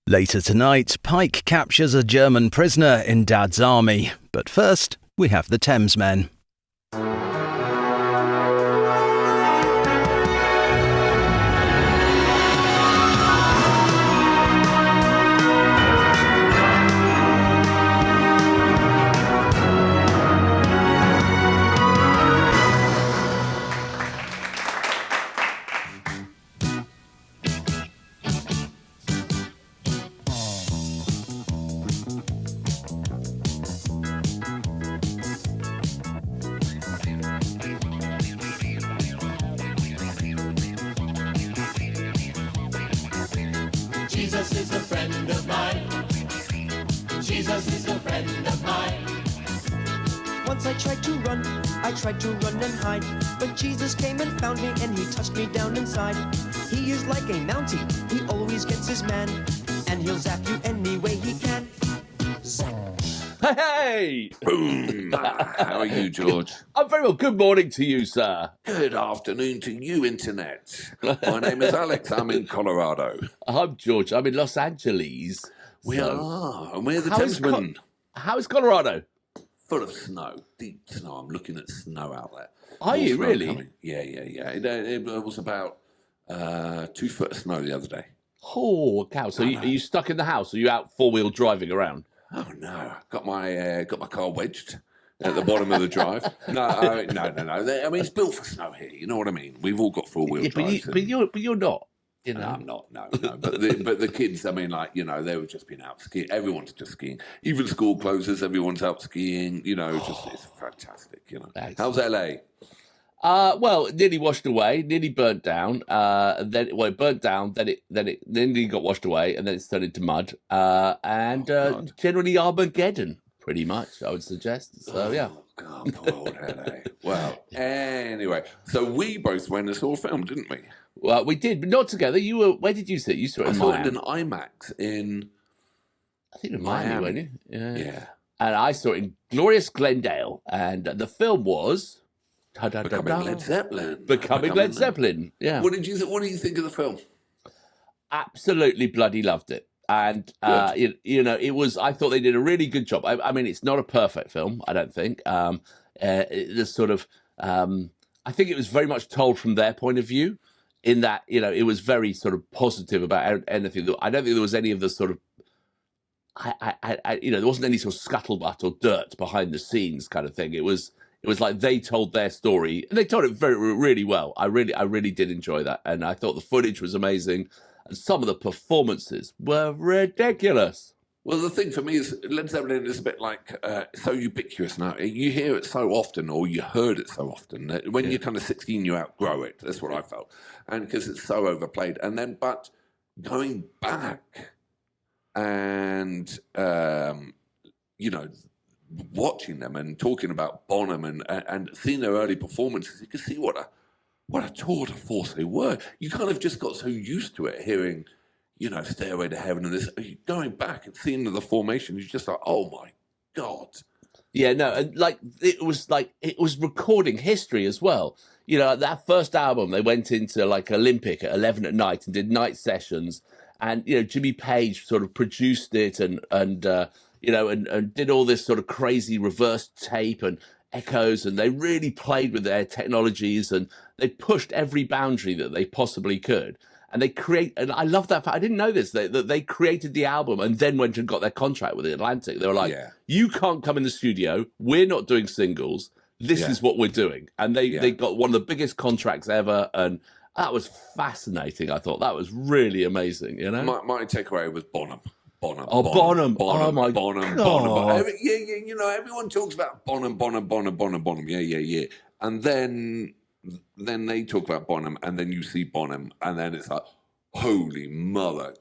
Later tonight, Pike captures a German prisoner in Dad's army. But first, we have the Thamesmen. Jesus is a friend of mine. Jesus is a friend of mine. Once I tried to run and hide, but Jesus came and found me and he touched me down inside. He is like a Mountie, he always gets his man, and he'll zap you any way he can. Zap. Hey! Boom! How are you, George? I'm very well. Good morning to you, sir. Good afternoon to you, Internet. My name is Alex. I'm in Colorado. I'm George. I'm in Los Angeles. We are, and we're the How is Thamesmen. How is Colorado? Full of snow, deep snow. I'm looking at snow out there. Are More you snow really? coming. Yeah. It was about 2 foot of snow the other day. Oh, cow. So are you stuck in the house? Or are you out four-wheel driving around? Oh no! Got my car wedged at the bottom of the drive. No. I mean, it's built for snow here. You know what I mean? We've all got four-wheel Yeah, drives. but you're not. You know? No, I'm not. No. But the kids, I mean, like, you know, they've just been out skiing. Everyone's just skiing. Even school closes, everyone's out skiing. You know, it's fantastic. You know, Excellent. How's LA? Well, nearly washed away, nearly burnt down. It burnt down. Then it nearly got washed away, and then it's turned into mud. Generally Armageddon, pretty much, I would suggest. So yeah. Oh, God, poor old LA. Well, anyway, so we both went and saw a film, didn't we? Well, we did, but not together. You were. Where did you see it? You saw it I in saw it Miami. in an IMAX in. I think in Miami, weren't you? Yeah. And I saw it in glorious Glendale, and the film was Becoming Led Zeppelin. Becoming Led Zeppelin. Yeah. What do you think of the film? Absolutely bloody loved it. And it was. I thought they did a really good job. I mean, it's not a perfect film, I don't think. There's sort of. I think it was very much told from their point of view, in that it was very sort of positive about anything. I don't think there was any of the sort of. There wasn't any sort of scuttlebutt or dirt behind the scenes kind of thing. It was like they told their story, and they told it really well. I really did enjoy that, and I thought the footage was amazing, and some of the performances were ridiculous. Well, the thing for me is Led Zeppelin is a bit like so ubiquitous now. You hear it so often, or you heard it so often, that when you're kind of 16, you outgrow it. That's what I felt, and because it's so overplayed. And then, but going back and watching them and talking about Bonham and seeing their early performances, you can see what a tour de force they were. You kind of just got so used to it, hearing, Stairway to Heaven and this. Going back and seeing the formation, you're just like, oh my God. Yeah, no, and it was recording history as well. That first album, they went into like Olympic at 11 at night and did night sessions, and Jimmy Page sort of produced it and did all this sort of crazy reverse tape and echoes, and they really played with their technologies, and they pushed every boundary that they possibly could. And and I love that fact. I didn't know this, that they created the album and then went and got their contract with Atlantic. They were like, You can't come in the studio. We're not doing singles. This is what we're doing. And they got one of the biggest contracts ever. And that was fascinating. I thought that was really amazing, My takeaway was Bonham. Bonham. Oh, my God. Bonham. Everyone talks about Bonham. Yeah. And then they talk about Bonham, and then you see Bonham, and then it's like, holy mother,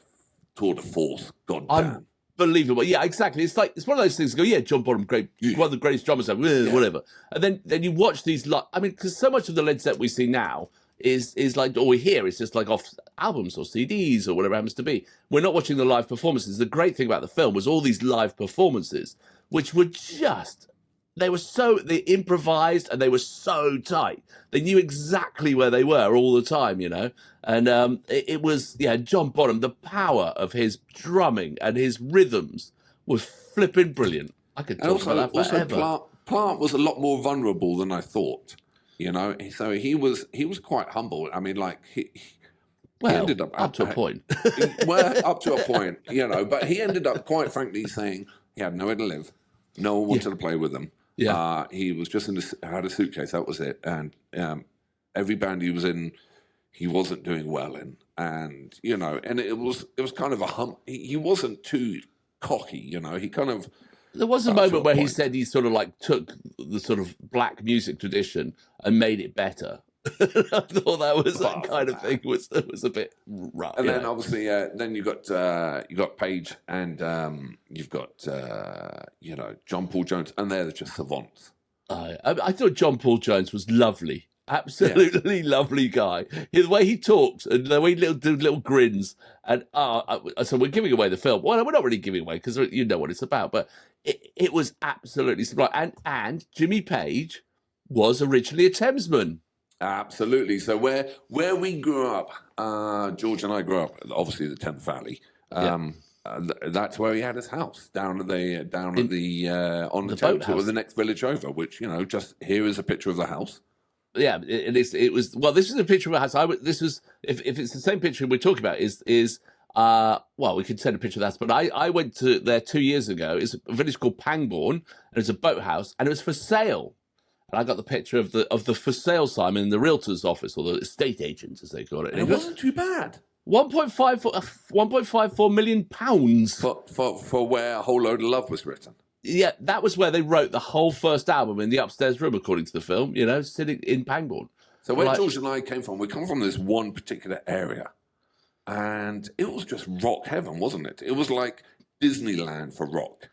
tour de force, goddamn. Unbelievable. Yeah, exactly. It's one of those things. John Bonham, great, one of the greatest drummers ever, whatever. And then you watch these, because so much of the Led Zeppelin we see now is like, or we hear, it's just like off albums or CDs or whatever it happens to be. We're not watching the live performances. The great thing about the film was all these live performances, which were just they improvised and they were so tight. They knew exactly where they were all the time, you know. And it was John Bonham. The power of his drumming and his rhythms was flipping brilliant. I could talk about that forever. Plant was a lot more vulnerable than I thought. You know, so he was quite humble. I mean, like he ended up to a point. Up to a point, you know. But he ended up, quite frankly, saying he had nowhere to live. No one wanted to play with him. Yeah, he was just had a suitcase. That was it. And every band he was in, he wasn't doing well in. And you know, and it was kind of a hump. He wasn't too cocky, you know. He kind of. There was a moment where he said he sort of like took the sort of black music tradition and made it better. I thought that was that kind of thing was a bit rough. And then obviously, then you got Page and you've got John Paul Jones, and they're just savants. I thought John Paul Jones was lovely. Absolutely lovely guy. The way he talks and the way he do little grins. And so we're giving away the film. Well, we're not really giving away because you know what it's about. But it was absolutely sublime. And Jimmy Page was originally a Thamesman. Absolutely. So where we grew up, George and I grew up, obviously the Thames Valley. That's where he had his house on the Thames, or the next village over. Which just here is a picture of the house. Yeah, it was. Well, this is a picture of a house. This was if it's the same picture we're talking about we could send a picture of that. But I went to there 2 years ago. It's a village called Pangbourne, and it's a boathouse, and it was for sale. And I got the picture of the for sale sign in the realtor's office, or the estate agents as they call it. And it wasn't too bad. £1.54 million for where A Whole Load of Love was written. Yeah, that was where they wrote the whole first album in the upstairs room, according to the film, sitting in Pangbourne. So where George and I came from, we come from this one particular area. And it was just rock heaven, wasn't it? It was like Disneyland for rock.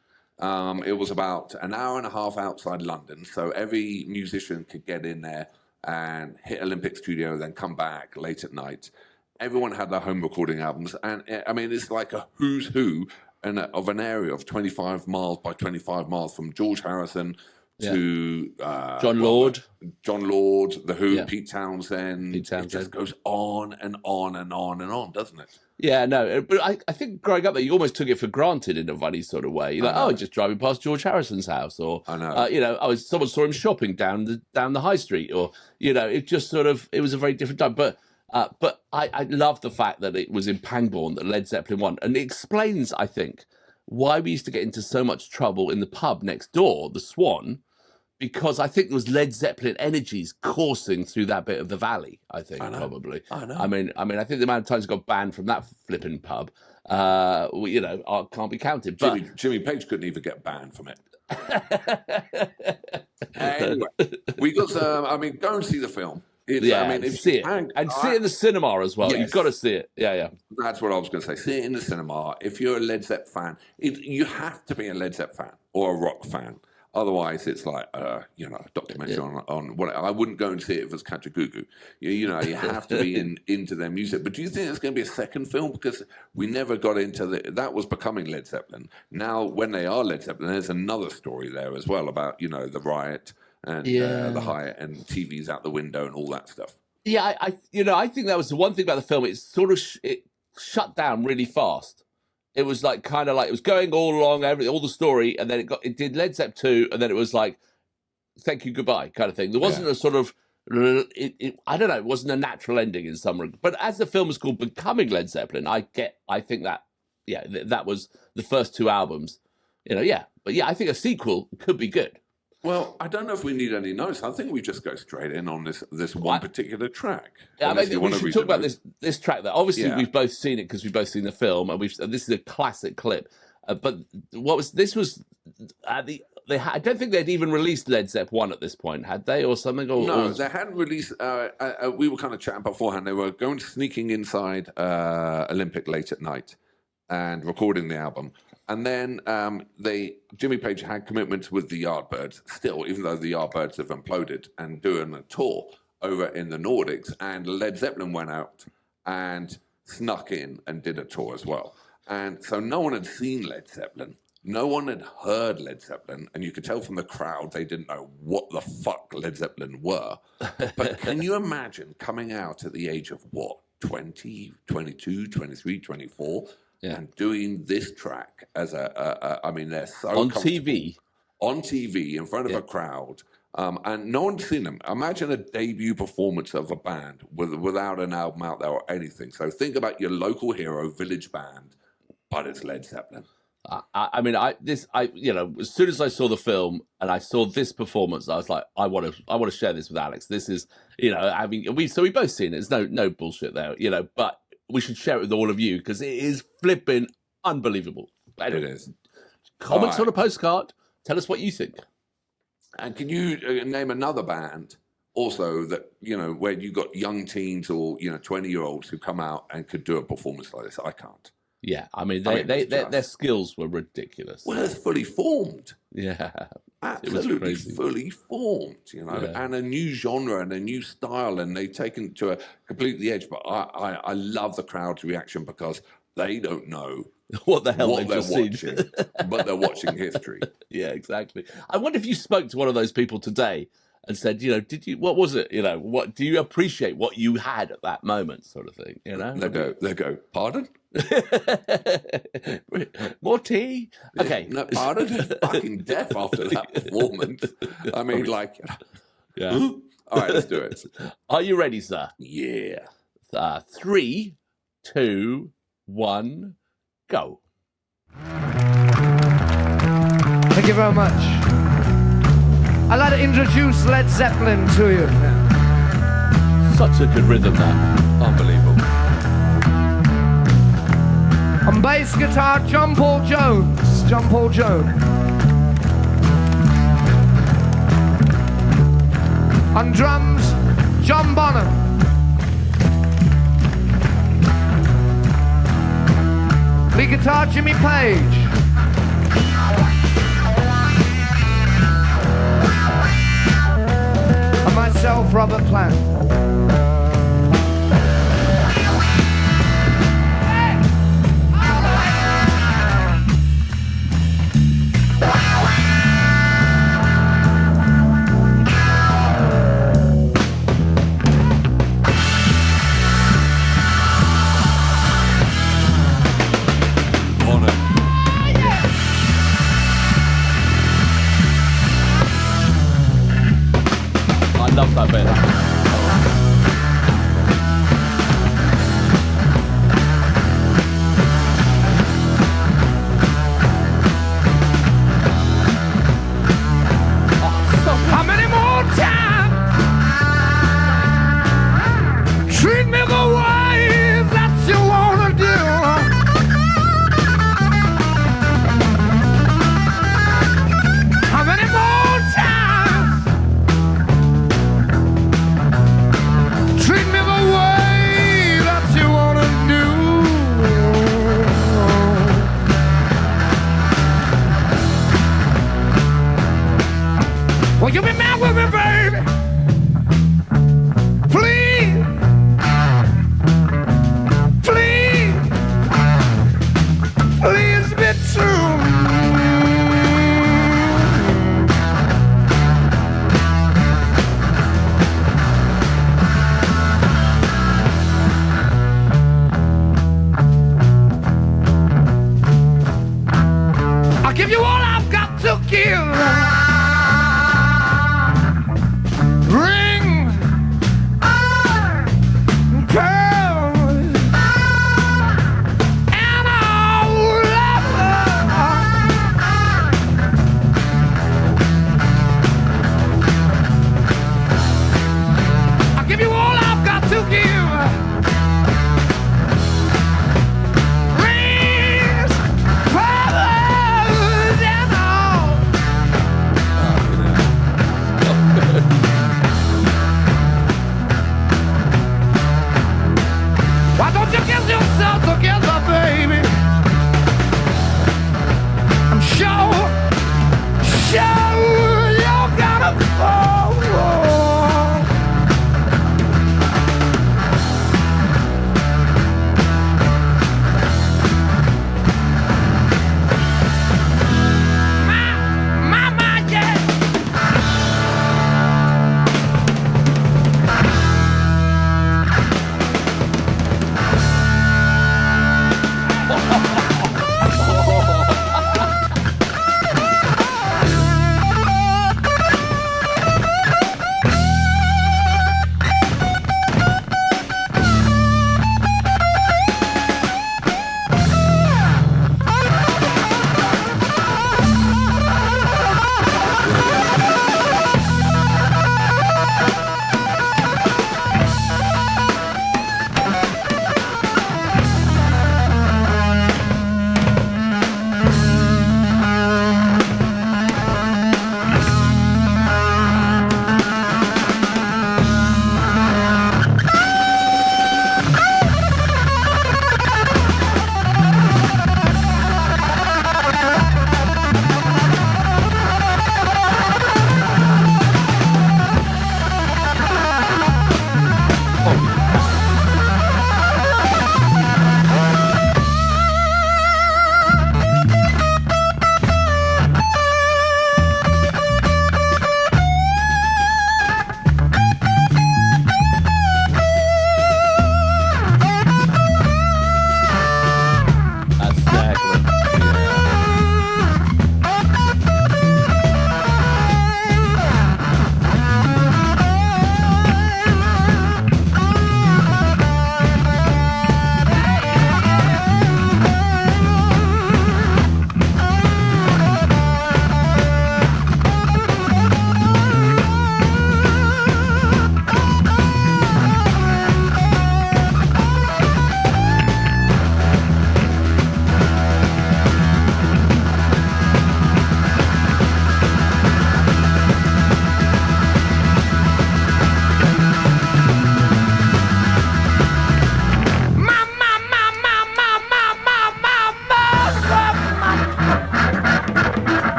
It was about an hour and a half outside London. So every musician could get in there and hit Olympic Studio, then come back late at night. Everyone had their home recording albums. And I mean, it's like a who's who of an area of 25 miles by 25 miles from George Harrison to John Lord, The Who, Pete Townsend. It just goes on and on and on and on, doesn't it? Yeah, no, but I think growing up there, you almost took it for granted in a funny sort of way. You're like, just driving past George Harrison's house, or I know, someone saw him shopping down the high street, or it just sort of it was a very different time. But I love the fact that it was in Pangbourne that Led Zeppelin won, and it explains, I think, why we used to get into so much trouble in the pub next door, the Swan, because I think there was Led Zeppelin energies coursing through that bit of the valley. I think probably. I know. I mean, I think the amount of times I got banned from that flipping pub, can't be counted. But Jimmy Page couldn't even get banned from it. Anyway, we got some. Go and see the film. See it see it in the cinema as well. Yes. You've got to see it. Yeah. That's what I was going to say. See it in the cinema. If you're a Led Zepp fan, you have to be a Led Zepp fan or a rock fan. Otherwise, it's like a documentary on what I wouldn't go and see it if it was Kajagoogoo. You have to be into their music. But do you think there's going to be a second film? Because we never got into that was becoming Led Zeppelin. Now, when they are Led Zeppelin, there's another story there as well about the riot and the Hyatt and TVs out the window and all that stuff. Yeah, I think that was the one thing about the film. It sort of it shut down really fast. It was like kind of like it was going all along all the story, and then it did Led Zepp 2, and then it was like thank you, goodbye kind of thing. There wasn't a sort of I don't know. It wasn't a natural ending in some regard. But as the film is called Becoming Led Zeppelin, I think that that was the first two albums. But I think a sequel could be good. Well, I don't know if we need any notes. I think we just go straight in on this one particular track. I mean, we should talk about this track. That obviously we've both seen it because we've both seen the film, and this is a classic clip. But I don't think they'd even released Led Zepp 1 at this point, had they, or something? They hadn't released. We were kind of chatting beforehand. They were sneaking inside Olympic late at night and recording the album. And then Jimmy Page had commitments with the Yardbirds still, even though the Yardbirds have imploded, and doing a tour over in the Nordics. And Led Zeppelin went out and snuck in and did a tour as well. And so no one had seen Led Zeppelin No one had heard Led Zeppelin, and you could tell from the crowd they didn't know what the fuck Led Zeppelin were. But can you imagine coming out at the age of what, 20, 22, 23, 24, and doing this track as I mean, they're so on TV. On TV in front of a crowd. And no one's seen them. Imagine a debut performance of a band without an album out there or anything. So think about your local hero, village band, but it's Led Zeppelin. I mean, as soon as I saw the film and I saw this performance, I was like, I want to share this with Alex. This is, we both seen it. There's no bullshit there, but we should share it with all of you because it is flipping unbelievable. Anyway, It is. Comments on a postcard. Tell us what you think. And can you name another band also that, where you got young teens or, 20-year-olds who come out and could do a performance like this? I can't. Yeah, I mean, their skills were ridiculous. Well, it's fully formed. Yeah. Absolutely fully formed, and a new genre and a new style, and they've taken it to a completely edge. But I love the crowd's reaction because they don't know what the hell they're watching, but they're watching history. Yeah, exactly. I wonder if you spoke to one of those people today and said, what was it? What do you appreciate what you had at that moment, sort of thing? They go, pardon? More tea? Okay. No, pardon? Fucking deaf after that performance. I mean, yeah. All right, let's do it. Are you ready, sir? Yeah. 3, 2, 1, go. Thank you very much. I'd like to introduce Led Zeppelin to you. Such a good rhythm, that. Unbelievable. On bass guitar, John Paul Jones. John Paul Jones. On drums, John Bonham. Lead guitar, Jimmy Page. And myself, Robert Plant. I love that bit. How many more times? Treat me the way that you wanna do. How many more times?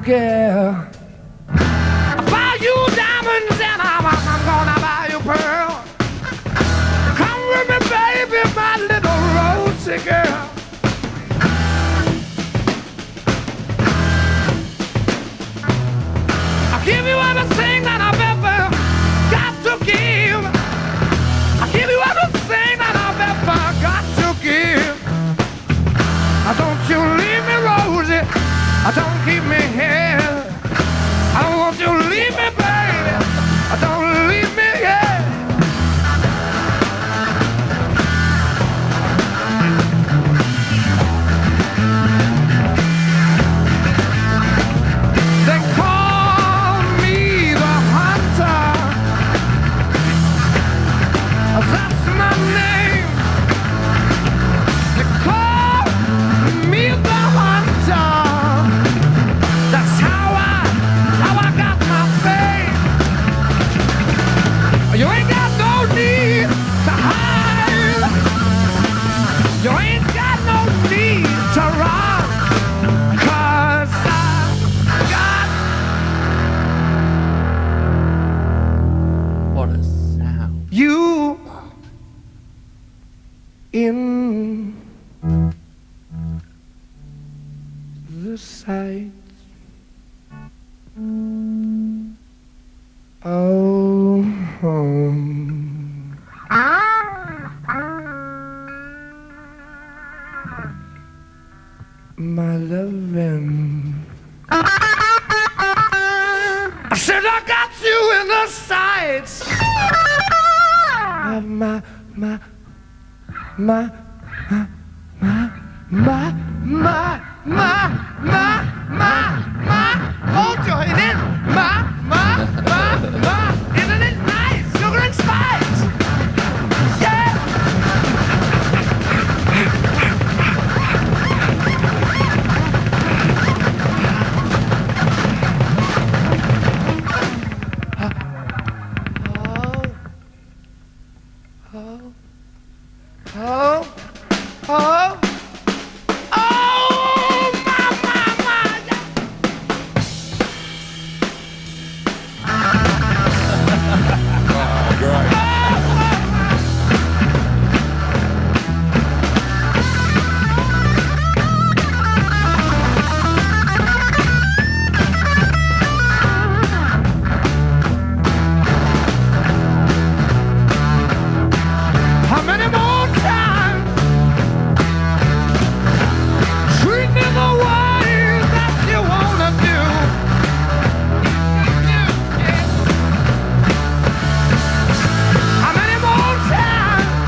girl. I buy you diamonds and I'm gonna buy you pearl. Come with me, baby, my little rosy girl. I'll give you everything that I've ever got to give. I'll give you everything that I've ever got to give. Don't you leave me, Rosie. Don't keep me here. I don't want you to leave me, baby. Don't leave me here. They call me the hunter. That's my name. They call me the hunter. That's how I got my fame. You ain't got no need to hide. You ain't got no need to run. 'Cause I got What a sound. you in the sight. Oh, my loving. I said I got you in the sights of my hold your head in isn't it nice? Sugar and spice, yeah. How many more times? Treat me the way that you wanna do. How many more times?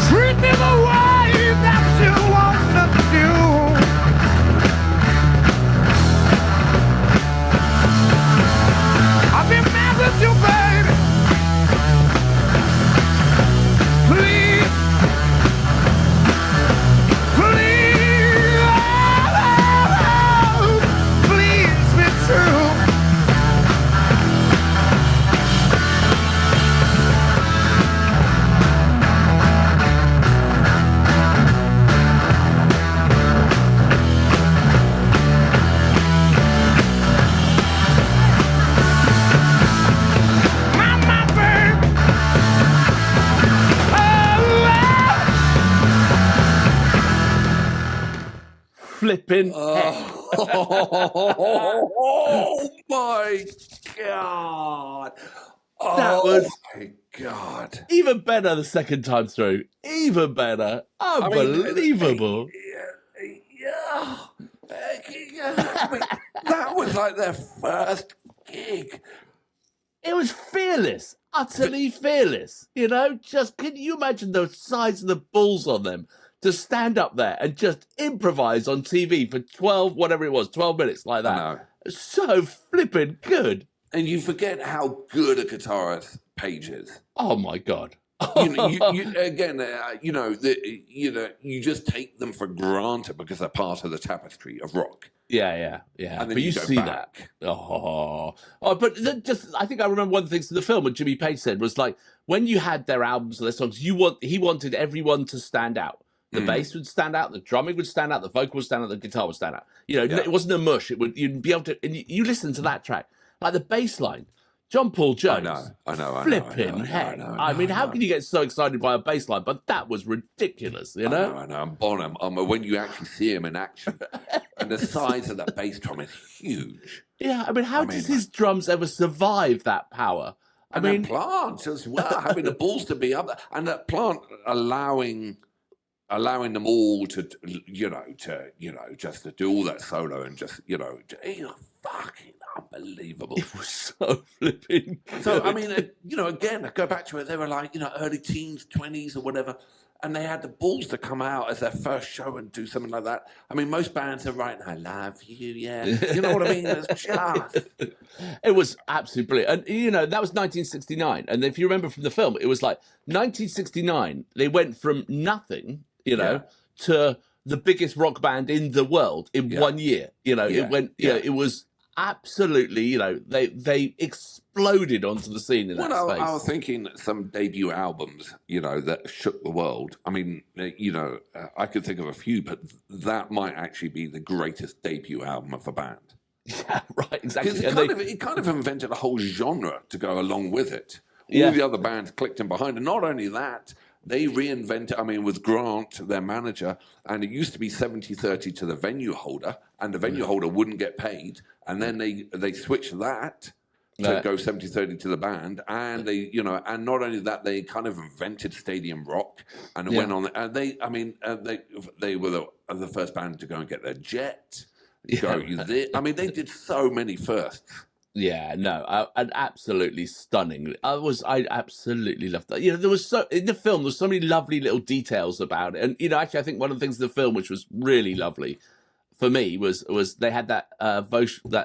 Treat me the way that you wanna do. I'll be mad with you, baby. Please, please be true. Mama, baby. Flipping heck. Oh my God! That was my God! even better the second time through. Even better. Unbelievable. Yeah. That was like their first gig. It was fearless. Utterly fearless. You know, just can you imagine the size of the balls on them to stand up there and just improvise on TV for 12 minutes like that. I know. So flippin' good. And you forget how good a guitarist Page is. Oh my God. You just take them for granted because they're part of the tapestry of rock. Yeah. And then But you go see back. that. But I think I remember one of the things in the film what Jimmy Page said was like, when you had their albums or their songs, he wanted everyone to stand out. The bass would stand out, the drumming would stand out, the vocal would stand out, the guitar would stand out. Yeah. It wasn't a mush. You'd be able to. And you listen to that track, like the bass line. John Paul Jones. I know. Flipping heck. I mean, how can you get so excited by a bass line? But that was ridiculous, you know? I know. And Bonham, when you actually see him in action, and the size of that bass drum is huge. Yeah, I mean, how does his drums ever survive that power? I mean, Plant as well, having the balls to be up there, and that Plant allowing them all to, just to do all that solo and just, fucking unbelievable. it was so flipping good. So, I mean, again, I go back to it. They were like, early teens, 20s or whatever. And they had the balls to come out as their first show and do something like that. I mean, most bands are writing, I love you, yeah. You know what I mean? It's just... It was absolutely brilliant. And, that was 1969. And if you remember from the film, it was like 1969, they went from nothing, to the biggest rock band in the world in 1 year. It was absolutely, they exploded onto the scene in that space. I was thinking some debut albums, that shook the world. I mean, I could think of a few, but that might actually be the greatest debut album of a band. Yeah, right, exactly. It kind of invented a whole genre to go along with it. All the other bands clicked in behind, and not only that, they reinvented, with Grant, their manager, and it used to be 70-30 to the venue holder, and the venue holder wouldn't get paid, and then they switched that to go 70-30 to the band, and and not only that, they kind of invented stadium rock, and it went on, and they were the first band to go and get their jet. They did so many firsts. Yeah, no, and absolutely stunning. I absolutely loved that. There was in the film, there's so many lovely little details about it. And actually, I think one of the things in the film which was really lovely for me was they had that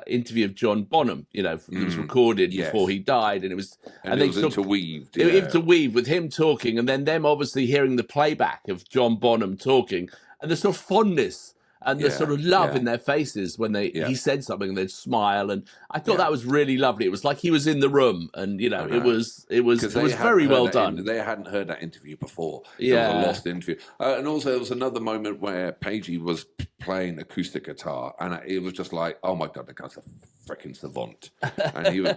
interview of John Bonham. It was recorded before he died, and it was interweaved. Interweaved with him talking, and then them obviously hearing the playback of John Bonham talking, and the sort of fondness. And the sort of love in their faces when he said something, and they'd smile, and I thought that was really lovely. It was like he was in the room, and it was very well done. They hadn't heard that interview before. It was a lost interview, and also there was another moment where Pagey was playing acoustic guitar, and it was just like, oh my god, the guy's a freaking savant, and he was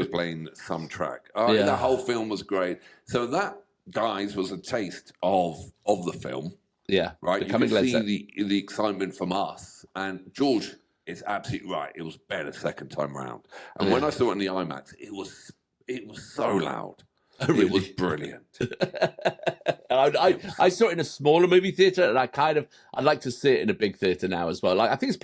playing some track. The whole film was great. So that, guys, was a taste of the film. Yeah, right. You can see the excitement from us, and George is absolutely right. It was better second time round, and when I saw it in the IMAX, it was so loud. Oh, really? It was brilliant. I saw it in a smaller movie theater, and I'd like to see it in a big theater now as well. Like I think it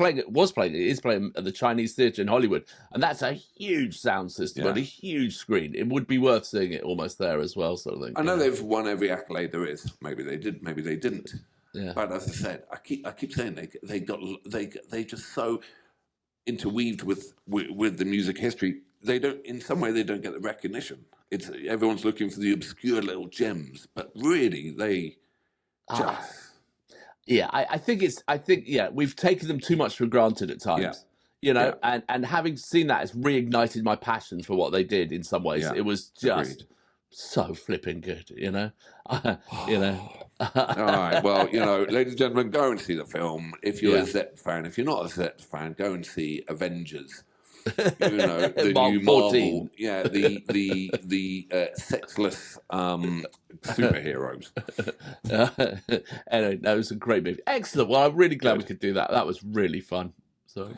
is playing at the Chinese Theater in Hollywood, and that's a huge sound system and a huge screen. It would be worth seeing it almost there as well, sort of thing. I know they've won every accolade there is. Maybe they did, maybe they didn't. Yeah. But as I said, I keep saying they just so interweaved with the music history. They don't, in some way, they don't get the recognition. It's everyone's looking for the obscure little gems, but really they just. I think we've taken them too much for granted at times. And having seen that has reignited my passion for what they did in some ways. It was just so flipping good, All right, well, ladies and gentlemen, go and see the film. If you're a Zep fan, if you're not a Zep fan, go and see Avengers. The new Marvel, the sexless superheroes. Anyway, that was a great movie. Excellent. Well, I'm really glad we could do that. That was really fun. So.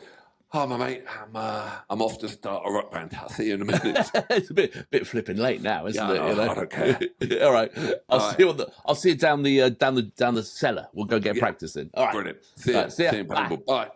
Oh, my mate, I'm off to start a rock band. I'll see you in a minute. It's a bit flipping late now, isn't it? I don't care. All right, I'll see you down the cellar. We'll go get practicing. All right, brilliant. See you. See ya. Bye.